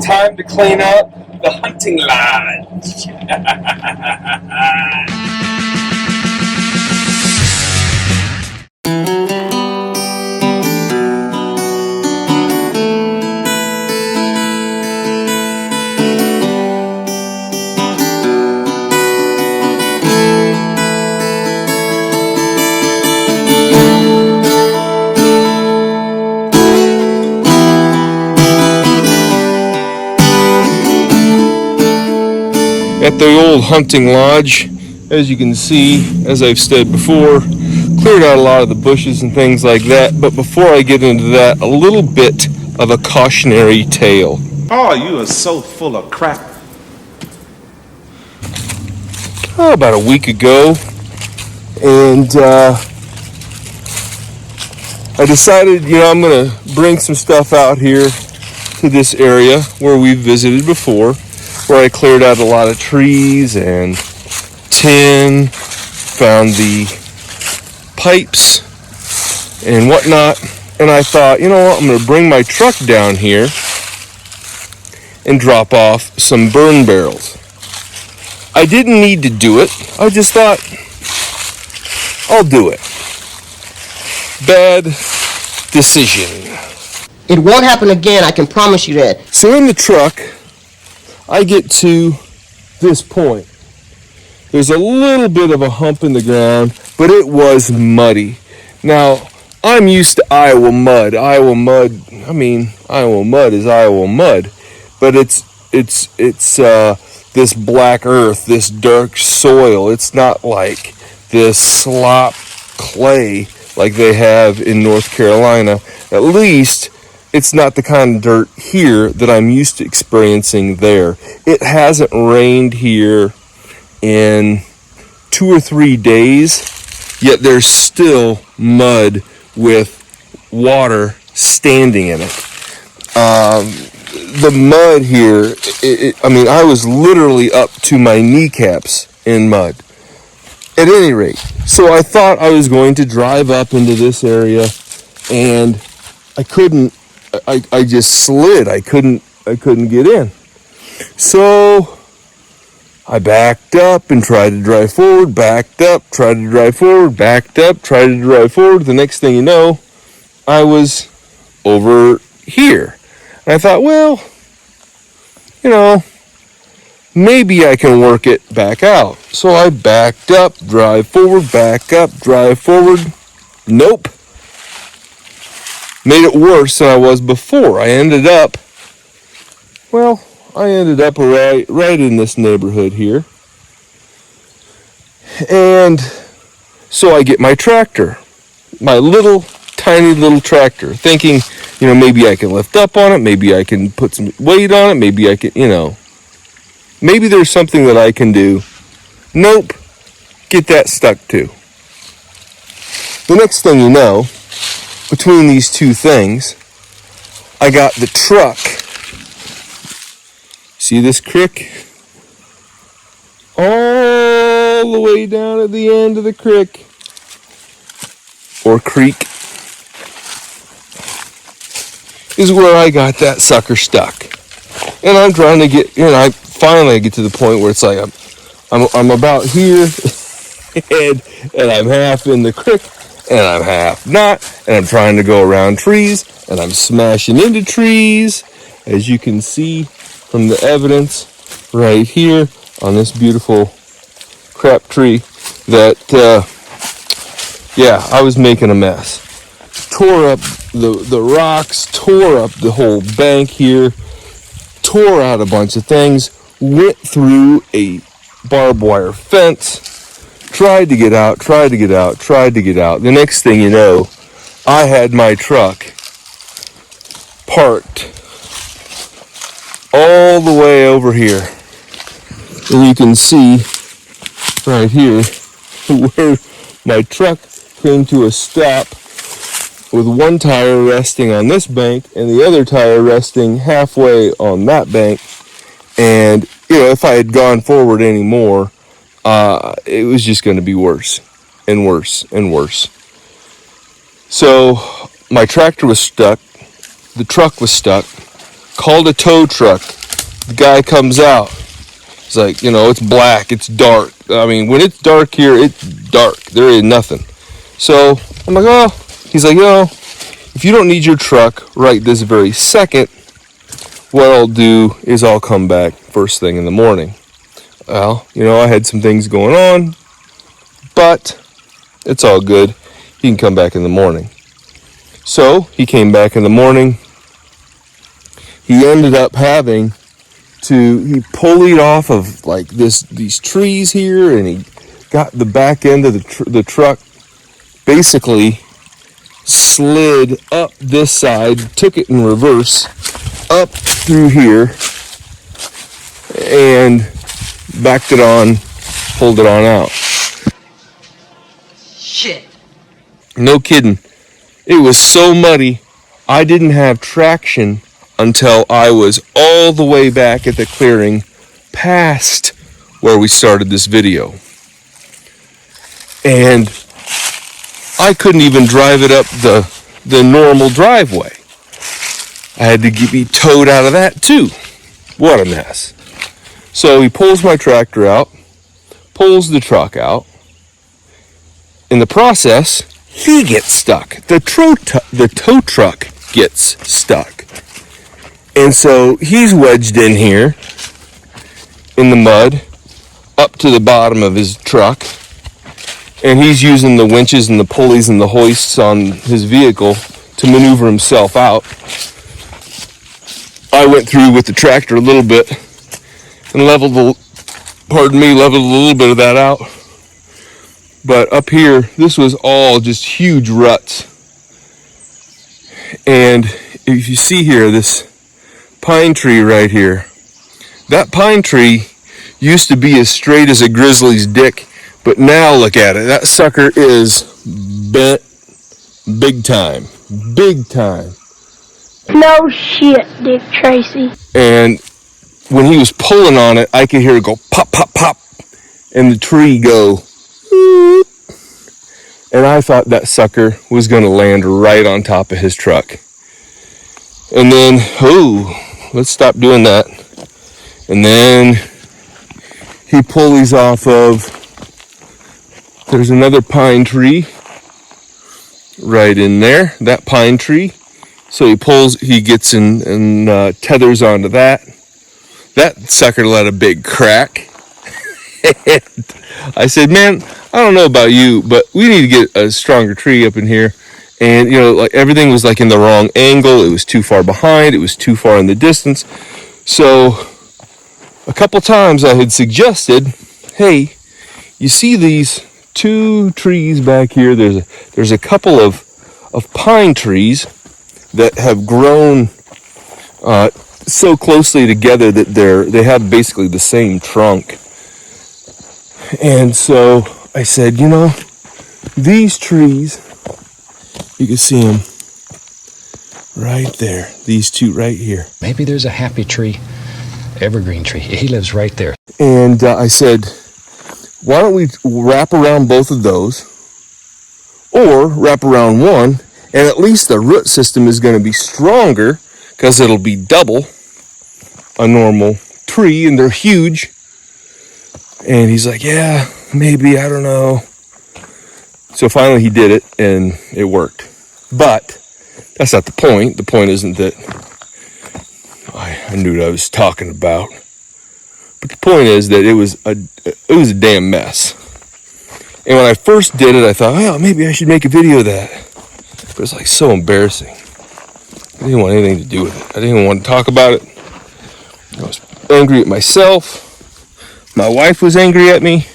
time to clean up the hunting lodge. At the old hunting lodge, as you can see, as I've said before, cleared out a lot of the bushes and things like that. But before I get into that, a little bit of a cautionary tale. Oh, you are so full of crap. About a week ago, and I decided, I'm going to bring some stuff out here to this area where we've visited before, where I cleared out a lot of trees and tin, found the pipes and whatnot, and I thought, you know what, I'm going to bring my truck down here and drop off some burn barrels. I didn't need to do it. I just thought, I'll do it. Bad decision. It won't happen again, I can promise you that. So in the truck, I get to this point. There's a little bit of a hump in the ground, but it was muddy. Now, I'm used to Iowa mud. Iowa mud is Iowa mud. But it's this black earth, this dark soil. It's not like this slop clay like they have in North Carolina. At least it's not the kind of dirt here that I'm used to experiencing there. It hasn't rained here in 2 or 3 days, yet there's still mud with water standing in it. The mud here, I was literally up to my kneecaps in mud. At any rate, so I thought I was going to drive up into this area, and I couldn't. I just slid. I couldn't get in. So I backed up and tried to drive forward, backed up, tried to drive forward, backed up, tried to drive forward. The next thing you know, I was over here. And I thought, well, maybe I can work it back out. So I backed up, drive forward, back up, drive forward. Nope. Made it worse than I was before. I ended up right in this neighborhood here. And so I get my tractor, my tiny little tractor, thinking, maybe I can lift up on it, maybe I can put some weight on it, maybe I can, maybe there's something that I can do. Nope. Get that stuck too. The next thing you know, between these two things, I got the truck. See this creek? All the way down at the end of the creek, or creek, is where I got that sucker stuck. And I'm trying to get, I finally get to the point where it's like I'm about here, and I'm half in the creek, and I'm half not, and I'm trying to go around trees, and I'm smashing into trees, as you can see from the evidence right here on this beautiful crap tree that, I was making a mess. Tore up the rocks, tore up the whole bank here, tore out a bunch of things, went through a barbed wire fence, tried to get out. The next thing you know, I had my truck parked all the way over here. And you can see right here where my truck came to a stop with one tire resting on this bank and the other tire resting halfway on that bank. And, if I had gone forward anymore, it was just going to be worse and worse and worse. So my tractor was stuck. The truck was stuck. Called a tow truck. The guy comes out. He's like, it's black, it's dark. I mean, when it's dark here, it's dark. There is nothing. So I'm like, oh. He's like, if you don't need your truck right this very second, what I'll do is I'll come back first thing in the morning. Well, I had some things going on, but it's all good. He can come back in the morning. So he came back in the morning. He ended up having he pulleyed off of like these trees here, and he got the back end of the truck, basically slid up this side, took it in reverse, up through here, and backed it on, pulled it on out. Shit. No kidding. It was so muddy, I didn't have traction until I was all the way back at the clearing past where we started this video. And I couldn't even drive it up the normal driveway. I had to be towed out of that too. What a mess. So he pulls my tractor out, pulls the truck out. In the process, he gets stuck. The tow truck gets stuck. And so he's wedged in here in the mud up to the bottom of his truck. And he's using the winches and the pulleys and the hoists on his vehicle to maneuver himself out. I went through with the tractor a little bit and leveled a little bit of that out. But up here, this was all just huge ruts. And if you see here, this pine tree right here, that pine tree used to be as straight as a grizzly's dick, but now look at it. That sucker is bent big time. Big time. No shit, Dick Tracy. And when he was pulling on it, I could hear it go pop, pop, pop, and the tree go. And I thought that sucker was going to land right on top of his truck. And then, let's stop doing that. And then he pulleys off of, there's another pine tree right in there, that pine tree. So he gets and tethers onto that. That sucker let a big crack. And I said, man, I don't know about you, but we need to get a stronger tree up in here. And, like everything was like in the wrong angle. It was too far behind. It was too far in the distance. So a couple times I had suggested, hey, you see these two trees back here? There's a couple of pine trees that have grown so closely together that they have basically the same trunk. And so I said, these trees, you can see them right there. These two right here. Maybe there's a happy tree, evergreen tree. He lives right there. And I said, why don't we wrap around both of those, or wrap around one, and at least the root system is going to be stronger because it'll be double a normal tree, and they're huge. And he's like, yeah, maybe, I don't know. So finally he did it, and it worked. But that's not the point. The point isn't that I knew what I was talking about. But the point is that it was a damn mess. And when I first did it, I thought, well, maybe I should make a video of that. But it's like so embarrassing. I didn't want anything to do with it. I didn't even want to talk about it. I was angry at myself. My wife was angry at me.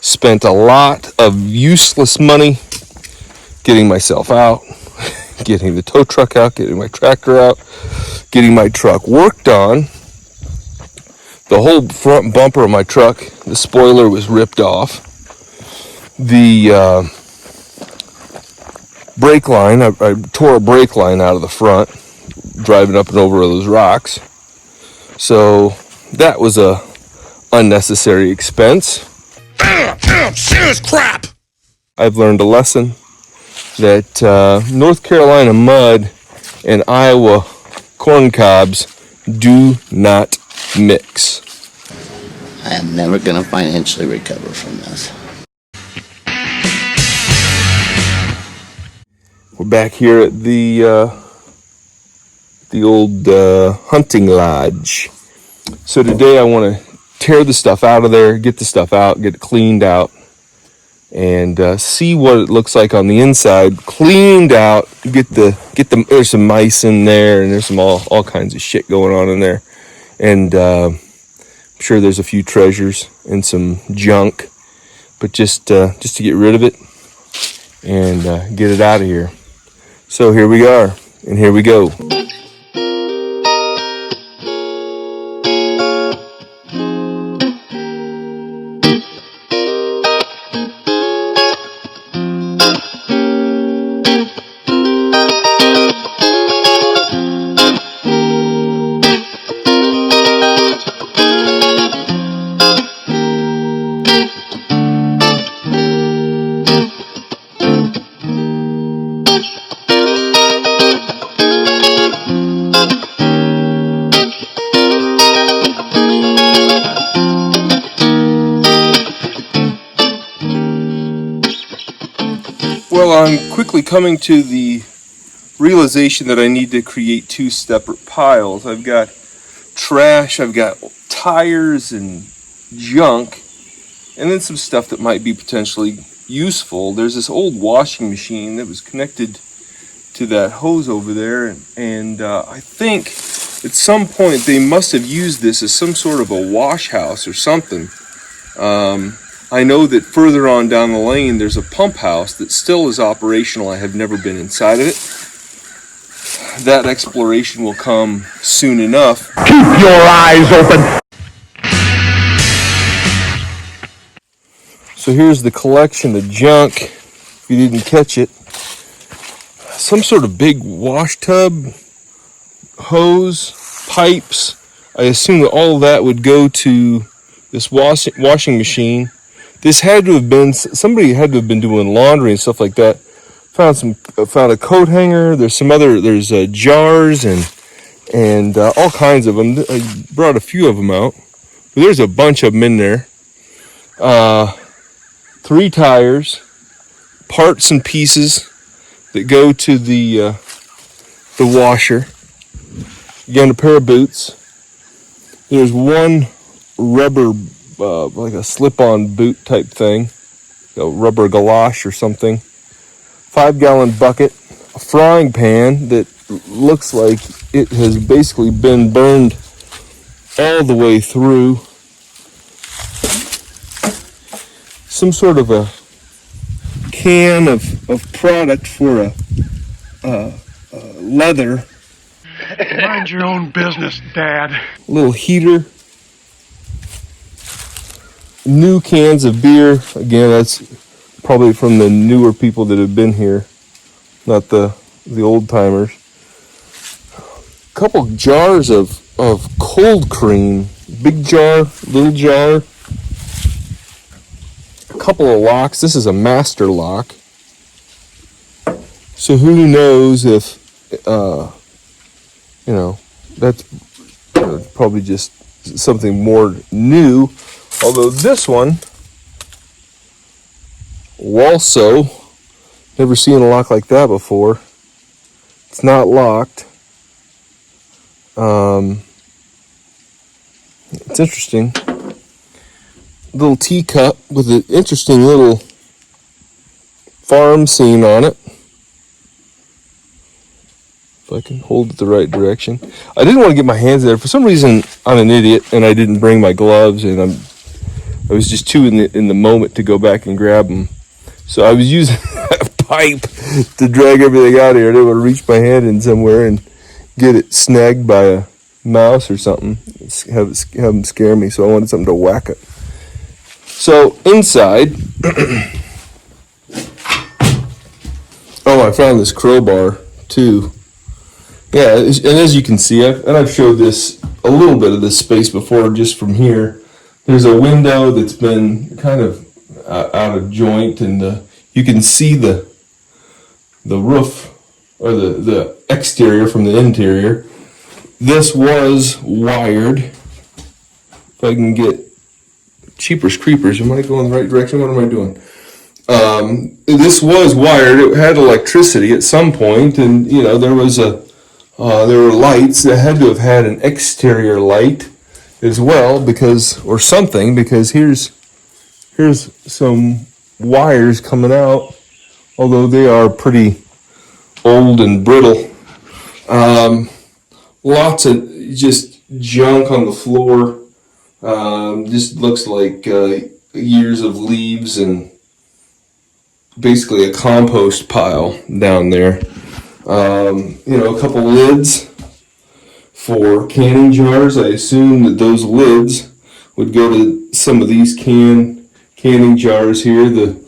Spent a lot of useless money getting myself out, getting the tow truck out, getting my tractor out, getting my truck worked on. The whole front bumper of my truck, the spoiler was ripped off. The brake line, I tore a brake line out of the front, driving up and over those rocks. So that was a unnecessary expense. Serious crap! I've learned a lesson that North Carolina mud and Iowa corn cobs do not mix. I am never going to financially recover from this. We're back here at the old hunting lodge. So today I want to tear the stuff out of there, get the stuff out, get it cleaned out, and see what it looks like on the inside. Cleaned out, get the. There's some mice in there, and there's some all kinds of shit going on in there, and I'm sure there's a few treasures and some junk, but just to get rid of it and get it out of here. So here we are, and here we go. Well, I'm quickly coming to the realization that I need to create two separate piles. I've got trash, I've got tires and junk, and then some stuff that might be potentially useful. There's this old washing machine that was connected to that hose over there, and I think at some point they must have used this as some sort of a wash house or something. I know that further on down the lane there's a pump house that still is operational. I have never been inside of it. That exploration will come soon enough. Keep your eyes open. So here's the collection of junk, if you didn't catch it. Some sort of big wash tub, hose, pipes. I assume that all of that would go to this washing machine. This had to have been, somebody had to have been doing laundry and stuff like that. Found a coat hanger. There's jars and all kinds of them. I brought a few of them out. But there's a bunch of them in there. 3 tires, parts and pieces that go to the washer. Again, a pair of boots. There's one rubber, like a slip-on boot type thing, a rubber galosh or something. 5-gallon bucket, a frying pan that looks like it has basically been burned all the way through. Some sort of a can of product for a leather. Mind your own business, Dad. A little heater. New cans of beer. Again, that's probably from the newer people that have been here, not the old timers. A couple jars of cold cream. Big jar, little jar. A couple of locks. This is a master lock. So who knows if, that's probably just something more new. Although this one, also, never seen a lock like that before. It's not locked. It's interesting. Little teacup with an interesting little farm scene on it. If I can hold it the right direction. I didn't want to get my hands there. For some reason, I'm an idiot and I didn't bring my gloves, and I was just too in the moment to go back and grab them. So I was using a pipe to drag everything out of here. I didn't want to reach my hand in somewhere and get it snagged by a mouse or something. Have them scare me. So I wanted something to whack it. So inside, I found this crowbar too. Yeah, and as you can see, I've showed this a little bit of this space before, just from here. There's a window that's been kind of out of joint, and you can see the roof or the exterior from the interior. this was wired. If I can get Cheapers Creepers, am I going the right direction? What am I doing? This was wired. It had electricity at some point, and you know there were lights that had to have had an exterior light as well, because here's some wires coming out, although they are pretty old and brittle. Lots of just junk on the floor. Just looks like years of leaves and basically a compost pile down there. A couple lids for canning jars. I assume that those lids would go to some of these canning jars here. The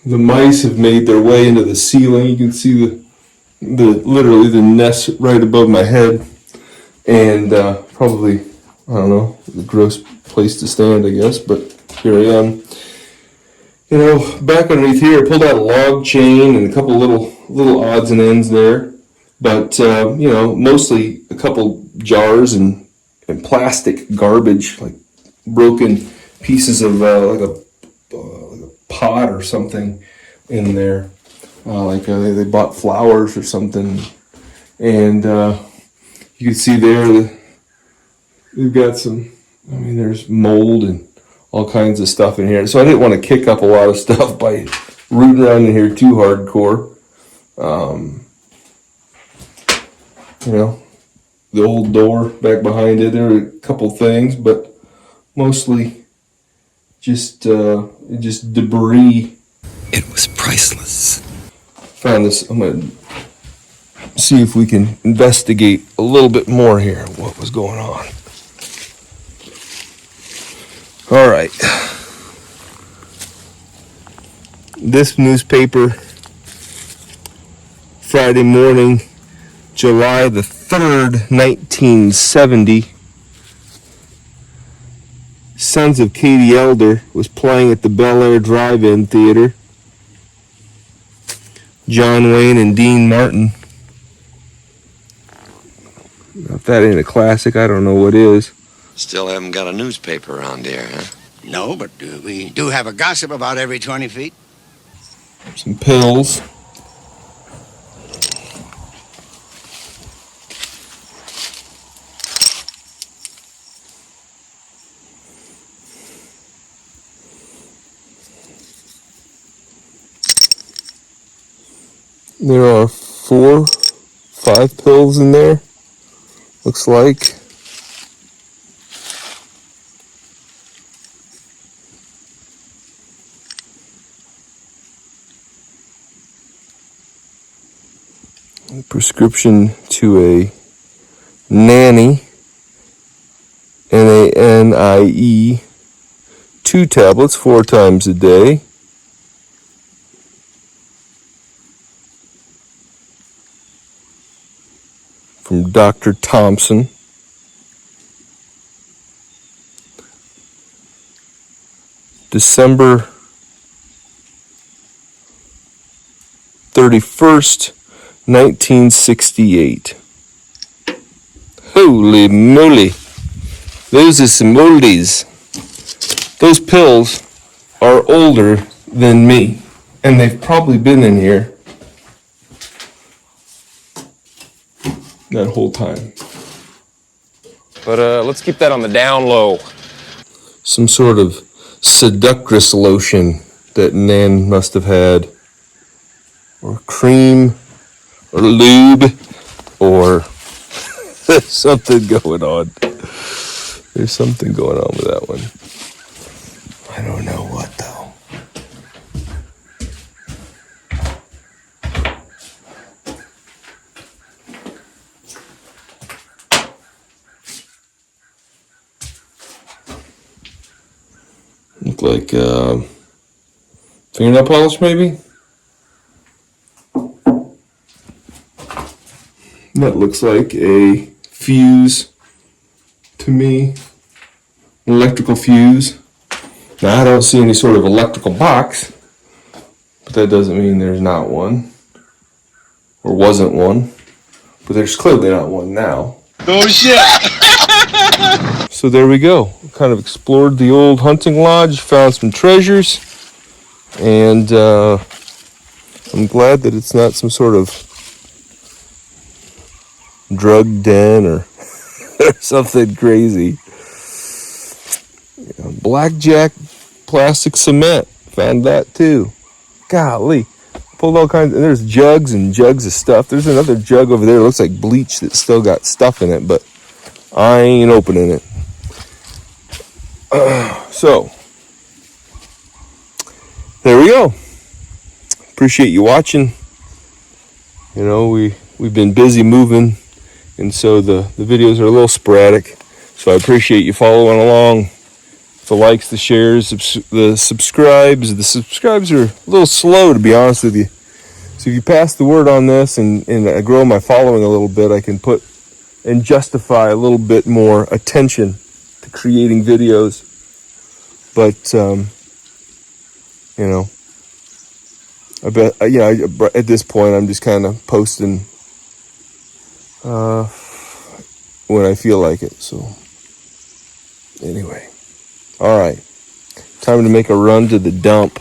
mice have made their way into the ceiling. You can see literally the nest right above my head, and probably, I don't know, the gross place to stand, I guess, but here I am. Back underneath here, I pulled out a log chain and a couple little odds and ends there, but mostly a couple jars and plastic garbage, like broken pieces of like a pot or something in there, they bought flowers or something, and you can see there they've got some. There's mold and all kinds of stuff in here. So I didn't want to kick up a lot of stuff by rooting around in here too hardcore. The old door back behind it, there were a couple things, but mostly just debris. It was priceless. Found this. I'm going to see if we can investigate a little bit more here what was going on. All right. This newspaper, Friday morning, July the 3rd, 1970. Sons of Katie Elder was playing at the Bel Air Drive-In Theater. John Wayne and Dean Martin. If that ain't a classic, I don't know what is. Still haven't got a newspaper around here, huh? No, but we do have a gossip about every 20 feet. Some pills. There are 5 pills in there, looks like. A prescription to a nanny, NANIE, 2 tablets 4 times a day. From Dr. Thompson. December 31st, 1968. Holy moly. Those are some oldies. Those pills are older than me, and they've probably been in here that whole time. But let's keep that on the down low. Some sort of seductress lotion that Nan must have had, or cream, or lube, or there's something going on. There's something going on with that one. I don't know what though. Look like fingernail polish, maybe? That looks like a fuse to me. An electrical fuse. Now, I don't see any sort of electrical box, but that doesn't mean there's not one. Or wasn't one. But there's clearly not one now. Oh shit! So there we go. Kind of explored the old hunting lodge, found some treasures, and I'm glad that it's not some sort of drug den or something crazy. Blackjack plastic cement, found that too. Golly, pulled all kinds. And there's jugs and jugs of stuff. There's another jug over there. It looks like bleach that still got stuff in it, but I ain't opening it. So there we go. Appreciate you watching. You know, we've been busy moving, and so the videos are a little sporadic. So I appreciate you following along. The likes, the shares, the subscribes. The subscribes are a little slow, to be honest with you. So if you pass the word on this and I grow my following a little bit, I can put and justify a little bit more attention to creating videos. But you know, I bet at this point I'm just kind of posting when I feel like it. So anyway, all right, time to make a run to the dump.